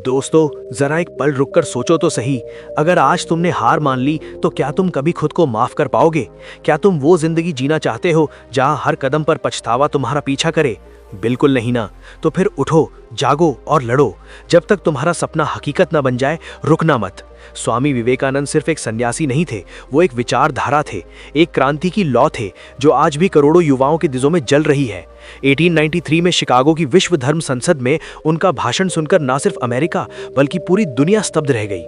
दोस्तों, जरा एक पल रुककर सोचो तो सही। अगर आज तुमने हार मान ली तो क्या तुम कभी खुद को माफ कर पाओगे? क्या तुम वो जिंदगी जीना चाहते हो जहां हर कदम पर पछतावा तुम्हारा पीछा करे? बिल्कुल नहीं ना। तो फिर उठो, जागो और लड़ो। जब तक तुम्हारा सपना हकीकत ना बन जाए, रुकना मत। स्वामी विवेकानंद सिर्फ एक सन्यासी नहीं थे, वो एक विचारधारा थे, एक क्रांति की लौ थे जो आज भी करोड़ों युवाओं के दिलों में जल रही है। 1893 में शिकागो की विश्व धर्म संसद में उनका भाषण सुनकर ना सिर्फ अमेरिका बल्कि पूरी दुनिया स्तब्ध रह गई।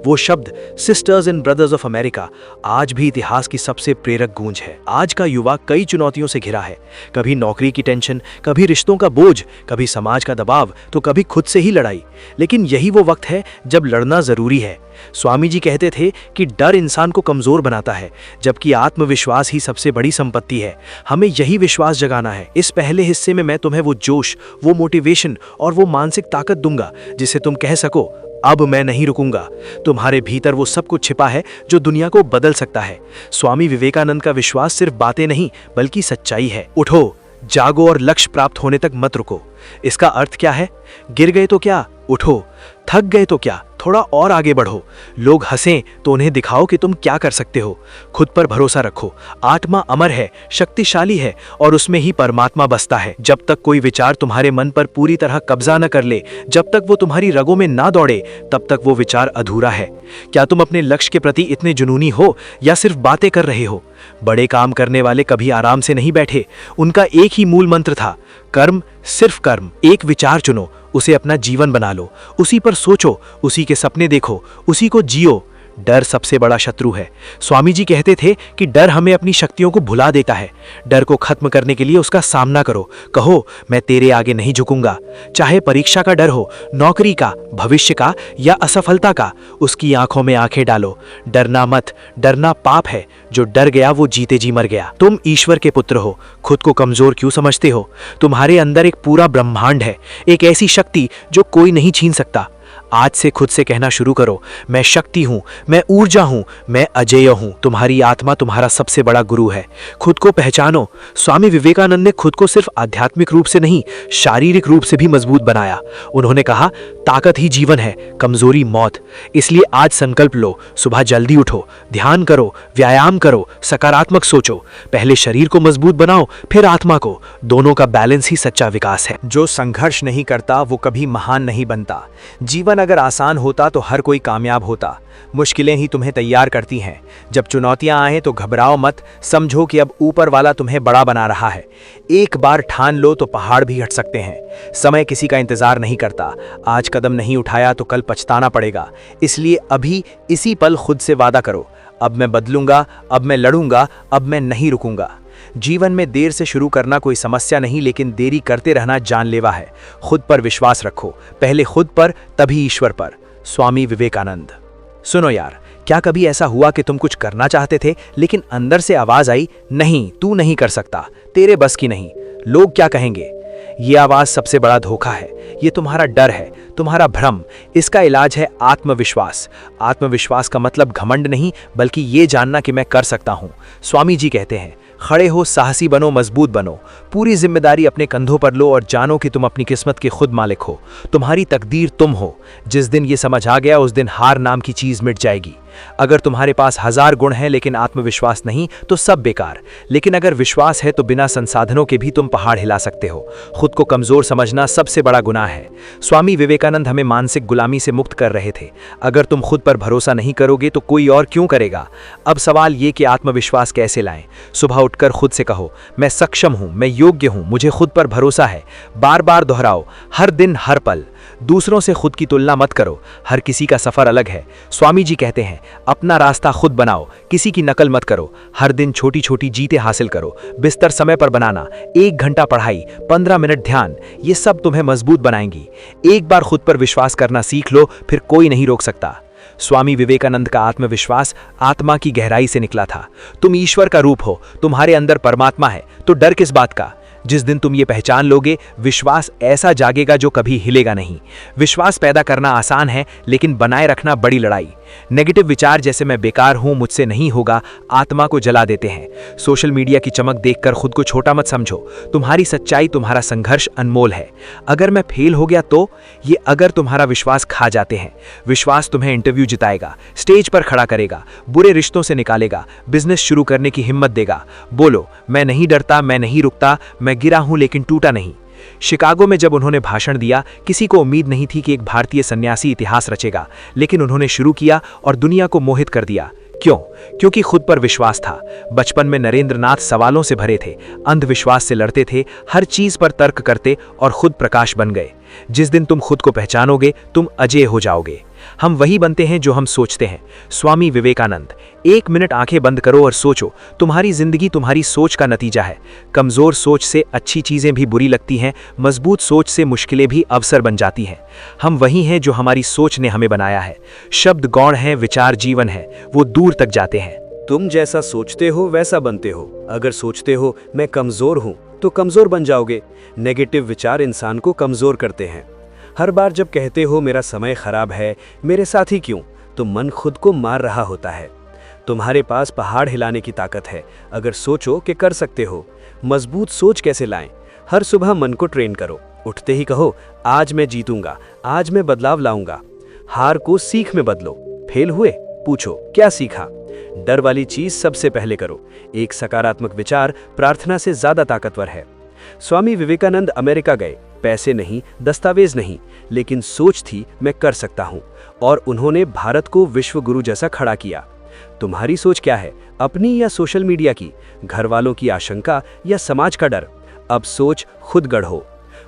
वो शब्द sisters and brothers of America आज भी इतिहास की सबसे प्रेरक गूंज है। आज का युवा कई चुनौतियों से घिरा है, कभी नौकरी की टेंशन, कभी रिश्तों का बोझ, कभी समाज का दबाव, तो कभी खुद से ही लड़ाई। लेकिन यही वो वक्त है जब लड़ना जरूरी है। स्वामी जी कहते थे कि डर इंसान को कमजोर बनाता है, जबकि आत्मविश्वास ही सबसे बड़ी संपत्ति है। हमें यही विश्वास जगाना है। इस पहले हिस्से में मैं तुम्हें वो जोश, वो मोटिवेशन और वो मानसिक ताकत दूंगा जिससे तुम कह सको, अब मैं नहीं रुकूंगा। तुम्हारे भीतर वो सब कुछ छिपा है जो दुनिया को बदल सकता है। स्वामी विवेकानंद का विश्वास सिर्फ बातें नहीं बल्कि सच्चाई है। उठो, जागो और लक्ष्य प्राप्त होने तक मत रुको। इसका अर्थ क्या है? गिर गए तो क्या, उठो। थक गए तो क्या, थोड़ा और आगे बढ़ो। लोग हंसें तो उन्हें दिखाओ कि तुम क्या कर सकते हो। खुद पर भरोसा रखो। आत्मा अमर है, शक्तिशाली है और उसमें ही परमात्मा बसता है। जब तक कोई विचार तुम्हारे मन पर पूरी तरह कब्जा न कर ले, जब तक वो तुम्हारी रगों में ना दौड़े, तब तक वो विचार अधूरा है। क्या तुम अपने लक्ष्य के प्रति इतने जुनूनी हो या सिर्फ बातें कर रहे हो? बड़े काम करने वाले कभी आराम से नहीं बैठे। उनका एक ही मूल मंत्र था, कर्म, सिर्फ कर्म। एक विचार चुनो, उसे अपना जीवन बना लो, उसी पर सोचो, उसी के सपने देखो, उसी को जियो। डर सबसे बड़ा शत्रु है। स्वामी जी कहते थे कि डर हमें अपनी शक्तियों को भुला देता है। डर को खत्म करने के लिए उसका सामना करो। कहो, मैं तेरे आगे नहीं झुकूंगा। चाहे परीक्षा का डर हो, नौकरी का, भविष्य का या असफलता का, उसकी आंखों में आंखें डालो। डरना मत। डरना पाप है। जो डर गया वो जीते जी मर गया। तुम ईश्वर के पुत्र हो। खुद को कमजोर क्यों समझते हो? तुम्हारे अंदर एक पूरा ब्रह्मांड है, एक ऐसी शक्ति जो कोई नहीं छीन सकता। आज से खुद से कहना शुरू करो, मैं शक्ति हूं, मैं ऊर्जा हूं, मैं अजेय हूं। तुम्हारी आत्मा तुम्हारा सबसे बड़ा गुरु है। खुद को पहचानो। स्वामी विवेकानंद ने खुद को सिर्फ आध्यात्मिक रूप से नहीं, शारीरिक रूप से भी मजबूत बनाया। उन्होंने कहा, ताकत ही जीवन है, कमजोरी मौत। इसलिए आज संकल्प लो, सुबह जल्दी उठो, ध्यान करो, व्यायाम करो, सकारात्मक सोचो। पहले शरीर को मजबूत बनाओ, फिर आत्मा को। दोनों का बैलेंस ही सच्चा विकास है। जो संघर्ष नहीं करता वो कभी महान नहीं बनता। जीवन अगर आसान होता तो हर कोई कामयाब होता। मुश्किलें ही तुम्हें तैयार करती हैं। जब चुनौतियां आए तो घबराओ मत, समझो कि अब ऊपर वाला तुम्हें बड़ा बना रहा है। एक बार ठान लो तो पहाड़ भी हट सकते हैं। समय किसी का इंतजार नहीं करता। आज कदम नहीं उठाया तो कल पछताना पड़ेगा। इसलिए अभी इसी पल खुद से वादा करो, अब मैं बदलूंगा, अब मैं लड़ूंगा, अब मैं नहीं रुकूंगा। जीवन में देर से शुरू करना कोई समस्या नहीं, लेकिन देरी करते रहना जानलेवा है। खुद पर विश्वास रखो, पहले खुद पर तभी ईश्वर पर। स्वामी विवेकानंद। सुनो यार, क्या कभी ऐसा हुआ कि तुम कुछ करना चाहते थे लेकिन अंदर से आवाज आई, नहीं तू नहीं कर सकता, तेरे बस की नहीं, लोग क्या कहेंगे? ये आवाज सबसे बड़ा धोखा है। ये तुम्हारा डर है, तुम्हारा भ्रम। इसका इलाज है आत्मविश्वास। आत्मविश्वास का मतलब घमंड नहीं बल्कि ये जानना कि मैं कर सकता हूँ। स्वामी जी कहते हैं, खड़े हो, साहसी बनो, मजबूत बनो। पूरी जिम्मेदारी अपने कंधों पर लो और जानो कि तुम अपनी किस्मत के खुद मालिक हो। तुम्हारी तकदीर तुम हो। जिस दिन ये समझ आ गया उस दिन हार नाम की चीज मिट जाएगी। अगर तुम्हारे पास 1000 गुण हैं लेकिन आत्मविश्वास नहीं तो सब बेकार। लेकिन अगर विश्वास है तो बिना संसाधनों के भी तुम पहाड़ हिला सकते हो। खुद को कमजोर समझना सबसे बड़ा गुनाह है। स्वामी विवेकानंद हमें मानसिक गुलामी से मुक्त कर रहे थे। अगर तुम खुद पर भरोसा नहीं करोगे तो कोई और क्यों करेगा? अब सवाल ये कि आत्मविश्वास कैसे लाएं? सुबह उठकर खुद से कहो, मैं सक्षम हूं, मैं योग्य हूं, मुझे खुद पर भरोसा है। बार बार दोहराओ, हर दिन हर पल। दूसरों से खुद की तुलना मत करो, हर किसी का सफर अलग है। स्वामी जी कहते हैं, अपना रास्ता खुद बनाओ, किसी की नकल मत करो। हर दिन छोटी छोटी जीतें हासिल करो। बिस्तर समय पर बनाना, 1 घंटा पढ़ाई, 15 मिनट ध्यान, ये सब तुम्हें मजबूत बनाएंगी। एक बार खुद पर विश्वास करना सीख लो, फिर कोई नहीं रोक सकता। स्वामी विवेकानंद का आत्मविश्वास आत्मा की गहराई से निकला था। तुम ईश्वर का रूप हो, तुम्हारे अंदर परमात्मा है, तो डर किस बात का? जिस दिन तुम ये पहचान लोगे, विश्वास ऐसा जागेगा जो कभी हिलेगा नहीं। विश्वास पैदा करना आसान है लेकिन बनाए रखना बड़ी लड़ाई। नेगेटिव विचार जैसे मैं बेकार हूं, मुझसे नहीं होगा, आत्मा को जला देते हैं। सोशल मीडिया की चमक देखकर खुद को छोटा मत समझो। तुम्हारी सच्चाई, तुम्हारा संघर्ष अनमोल है। अगर मैं फेल हो गया तो ये अगर तुम्हारा विश्वास खा जाते हैं। विश्वास तुम्हें इंटरव्यू जिताएगा, स्टेज पर खड़ा करेगा, बुरे रिश्तों से निकालेगा, बिजनेस शुरू करने की हिम्मत देगा। बोलो, मैं नहीं डरता, मैं नहीं रुकता, मैं गिरा हूं लेकिन टूटा नहीं। शिकागो में जब उन्होंने भाषण दिया, किसी को उम्मीद नहीं थी कि एक भारतीय सन्यासी इतिहास रचेगा, लेकिन उन्होंने शुरू किया और दुनिया को मोहित कर दिया। क्यों? क्योंकि खुद पर विश्वास था। बचपन में नरेंद्रनाथ सवालों से भरे थे, अंधविश्वास से लड़ते थे, हर चीज पर तर्क करते और खुद प्रकाश बन गए। जिस दिन तुम खुद को पहचानोगे, तुम अजेय हो जाओगे। हम वही बनते हैं जो हम सोचते हैं। स्वामी विवेकानंद। 1 मिनट आंखें बंद करो और सोचो, तुम्हारी जिंदगी तुम्हारी सोच का नतीजा है। कमजोर सोच से अच्छी चीजें भी बुरी लगती हैं, मजबूत सोच से मुश्किलें भी अवसर बन जाती हैं। हम वही हैं जो हमारी सोच ने हमें बनाया है। शब्द गौण हैं, विचार जीवन है, वो दूर तक जाते हैं। तुम जैसा सोचते हो वैसा बनते हो। अगर सोचते हो मैं कमजोर हूं तो कमजोर बन जाओगे। नेगेटिव विचार इंसान को कमजोर करते हैं। हर बार जब कहते हो मेरा समय खराब है, मेरे साथ ही क्यों, तो मन खुद को मार रहा होता है। तुम्हारे पास पहाड़ हिलाने की ताकत है, अगर सोचो कि कर सकते हो। मजबूत सोच कैसे लाएं? हर सुबह मन को ट्रेन करो। उठते ही कहो, आज मैं जीतूंगा, आज मैं बदलाव लाऊंगा। हार को सीख में बदलो। फेल हुए, पूछो क्या सीखा। डर वाली चीज सबसे पहले करो। एक सकारात्मक विचार प्रार्थना से ज्यादा ताकतवर है। स्वामी विवेकानंद अमेरिका गए, पैसे नहीं, दस्तावेज नहीं, लेकिन सोच थी मैं कर सकता हूं, और उन्होंने भारत को विश्व गुरु जैसा खड़ा किया। तुम्हारी सोच क्या है? अपनी या सोशल मीडिया की, घर वालों की आशंका या समाज का डर? अब सोच खुद गढ़ो।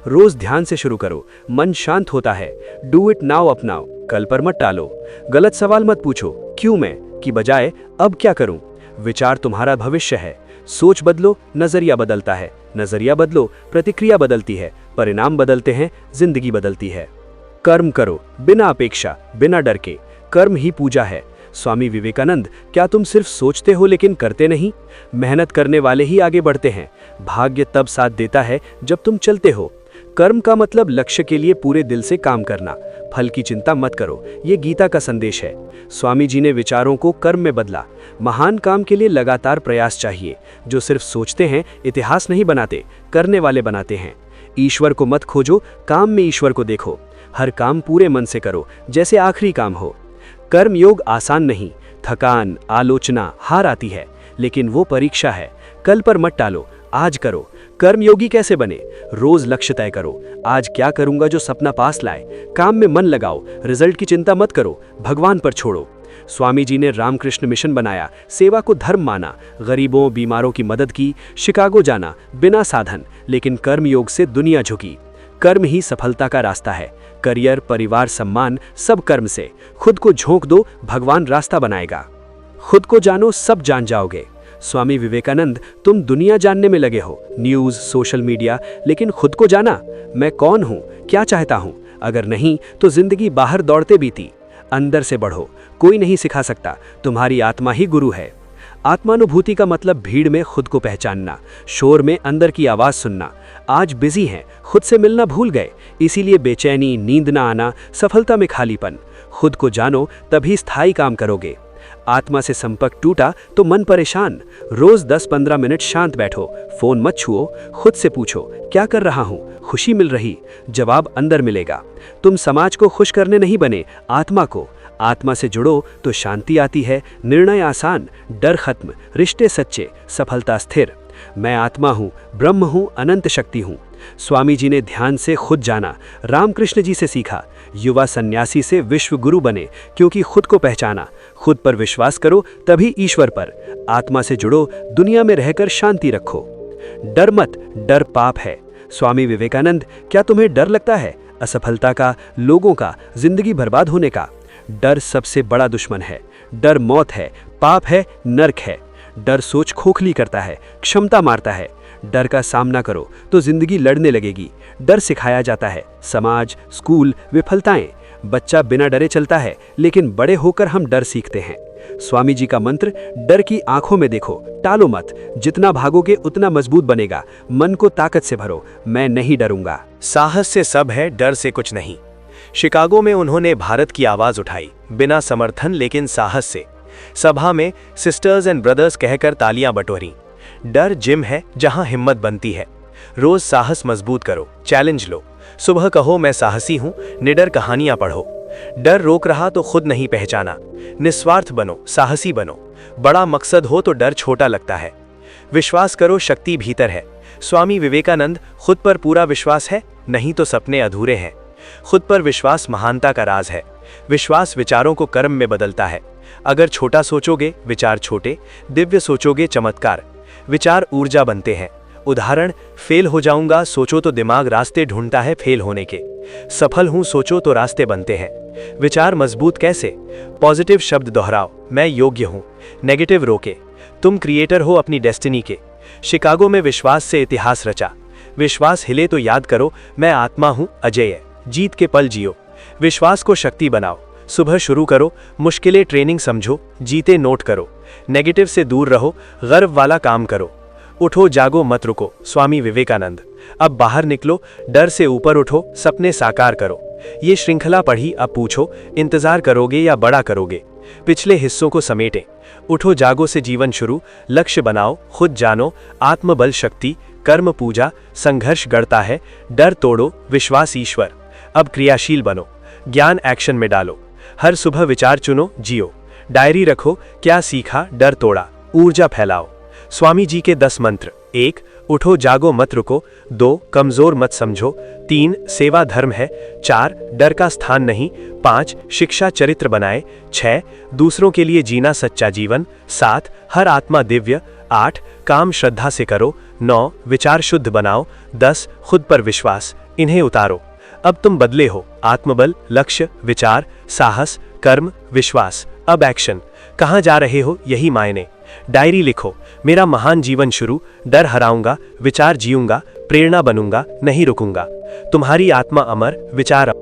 रोज ध्यान से शुरू करो, मन शांत होता है। डू इट नाउ अपनाओ, कल पर मत टालो। गलत सवाल मत पूछो, क्यों मैं की बजाय अब क्या करूं। विचार तुम्हारा भविष्य है। सोच बदलो, नजरिया बदलता है। नजरिया बदलो, प्रतिक्रिया बदलती है। परिणाम बदलते हैं, जिंदगी बदलती है। कर्म करो, बिना अपेक्षा, बिना डर के। कर्म ही पूजा है। स्वामी विवेकानंद। क्या तुम सिर्फ सोचते हो लेकिन करते नहीं? मेहनत करने वाले ही आगे बढ़ते हैं। भाग्य तब साथ देता है जब तुम चलते हो। कर्म का मतलब लक्ष्य के लिए पूरे दिल से काम करना। फल की चिंता मत करो, ये गीता का संदेश है। स्वामी जी ने विचारों को कर्म में बदला। महान काम के लिए लगातार प्रयास चाहिए। जो सिर्फ सोचते हैं इतिहास नहीं बनाते, करने वाले बनाते हैं। ईश्वर को मत खोजो, काम में ईश्वर को देखो। हर काम पूरे मन से करो, जैसे आखिरी काम हो। कर्म योग आसान नहीं, थकान, आलोचना, हार आती है, लेकिन वो परीक्षा है। कल पर मत टालो, आज करो। कर्मयोगी कैसे बने? रोज लक्ष्य तय करो। आज क्या करूंगा जो सपना पास लाए। काम में मन लगाओ, रिजल्ट की चिंता मत करो, भगवान पर छोड़ो। स्वामी जी ने रामकृष्ण मिशन बनाया, सेवा को धर्म माना, गरीबों बीमारों की मदद की। शिकागो जाना बिना साधन, लेकिन कर्मयोग से दुनिया झुकी। कर्म ही सफलता का रास्ता है। करियर, परिवार, सम्मान सब कर्म से। खुद को झोंक दो, भगवान रास्ता बनाएगा। खुद को जानो, सब जान जाओगे। स्वामी विवेकानंद। तुम दुनिया जानने में लगे हो, न्यूज़, सोशल मीडिया, लेकिन खुद को जाना? मैं कौन हूँ, क्या चाहता हूँ? अगर नहीं तो जिंदगी बाहर दौड़ते बीती। अंदर से बढ़ो, कोई नहीं सिखा सकता, तुम्हारी आत्मा ही गुरु है। आत्मानुभूति का मतलब भीड़ में खुद को पहचानना, शोर में अंदर की आवाज सुनना। आज बिजी हैं, खुद से मिलना भूल गए, इसीलिए बेचैनी, नींद ना आना, सफलता में खालीपन। खुद को जानो, तभी स्थायी काम करोगे। आत्मा से संपर्क टूटा तो मन परेशान। रोज 10-15 मिनट शांत बैठो, फोन मत छुओ। खुद से पूछो, क्या कर रहा हूँ? खुशी मिल रही? जवाब अंदर मिलेगा। तुम समाज को खुश करने नहीं बने, आत्मा को। आत्मा से जुड़ो तो शांति आती है। निर्णय आसान, डर खत्म, रिश्ते सच्चे, सफलता स्थिर। मैं आत्मा हूँ, ब्रह्म हूँ, अनंत शक्ति हूँ। स्वामी जी ने ध्यान से खुद जाना, रामकृष्ण जी से सीखा। युवा सन्यासी से विश्व गुरु बने, क्योंकि खुद को पहचाना। खुद पर विश्वास करो, तभी ईश्वर पर। आत्मा से जुड़ो, दुनिया में रहकर शांति रखो। डर मत, डर पाप है। स्वामी विवेकानंद। क्या तुम्हें डर लगता है? असफलता का, लोगों का, जिंदगी बर्बाद होने का? डर सबसे बड़ा दुश्मन है। डर मौत है, पाप है, नरक है। डर सोच खोखली करता है, क्षमता मारता है। डर का सामना करो तो जिंदगी लड़ने लगेगी। डर सिखाया जाता है, समाज, स्कूल, विफलताएं। बच्चा बिना डरे चलता है, लेकिन बड़े होकर हम डर सीखते हैं। स्वामी जी का मंत्र, डर की आंखों में देखो, टालो मत। जितना भागोगे उतना मजबूत बनेगा। मन को ताकत से भरो, मैं नहीं डरूंगा। साहस से सब है, डर से कुछ नहीं। शिकागो में उन्होंने भारत की आवाज उठाई, बिना समर्थन लेकिन साहस से। सभा में सिस्टर्स एंड ब्रदर्स कहकर तालियां बटोरी। डर जिम है जहां हिम्मत बनती है। रोज साहस मजबूत करो, चैलेंज लो। सुबह कहो मैं साहसी हूं, निडर कहानियां पढ़ो। डर रोक रहा तो खुद नहीं पहचाना। निस्वार्थ बनो, साहसी बनो। बड़ा मकसद हो तो डर छोटा लगता है। विश्वास करो, शक्ति भीतर है। स्वामी विवेकानंद, खुद पर पूरा विश्वास है, नहीं तो सपने अधूरे हैं। खुद पर विश्वास महानता का राज है। विश्वास विचारों को कर्म में बदलता है। अगर छोटा सोचोगे, विचार छोटे, दिव्य सोचोगे, चमत्कार। विचार ऊर्जा बनते हैं। उदाहरण, फेल हो जाऊंगा सोचो तो दिमाग रास्ते ढूंढता है फेल होने के। सफल हूं सोचो तो रास्ते बनते हैं। विचार मजबूत कैसे? पॉजिटिव शब्द दोहराओ, मैं योग्य हूं। नेगेटिव रोके, तुम क्रिएटर हो अपनी डेस्टिनी के। शिकागो में विश्वास से इतिहास रचा। विश्वास हिले तो याद करो, मैं आत्मा हूं अजेय। जीत के पल जियो। विश्वास को शक्ति बनाओ। सुबह शुरू करो, मुश्किलें ट्रेनिंग समझो, जीते नोट करो। नेगेटिव से दूर रहो, गर्व वाला काम करो। उठो जागो मत रुको, स्वामी विवेकानंद। अब बाहर निकलो, डर से ऊपर उठो, सपने साकार करो। ये श्रृंखला पढ़ी, अब पूछो, इंतजार करोगे या बड़ा करोगे? पिछले हिस्सों को समेटें। उठो जागो से जीवन शुरू, लक्ष्य बनाओ, खुद जानो, आत्मबल शक्ति, कर्म पूजा, संघर्ष गढ़ता है, डर तोड़ो, विश्वास ईश्वर। अब क्रियाशील बनो, ज्ञान एक्शन में डालो। हर सुबह विचार चुनो, जियो। डायरी रखो, क्या सीखा, डर तोड़ा, ऊर्जा फैलाओ। स्वामी जी के 10 मंत्र। 1. उठो जागो मत रुको। 2. कमजोर मत समझो। 3. सेवा धर्म है। 4. डर का स्थान नहीं। 5. शिक्षा चरित्र बनाए। 6. दूसरों के लिए जीना सच्चा जीवन। 7. हर आत्मा दिव्य। 8. काम श्रद्धा से करो। 9. विचार शुद्ध बनाओ। 10. खुद पर विश्वास, इन्हें उतारो। अब तुम बदले हो, आत्मबल, लक्ष्य, विचार, साहस, कर्म, विश्वास। अब एक्शन। कहाँ जा रहे हो, यही मायने। डायरी लिखो, मेरा महान जीवन शुरू, डर हराऊंगा, विचार जीऊंगा, प्रेरणा बनूंगा, नहीं रुकूंगा। तुम्हारी आत्मा अमर, विचार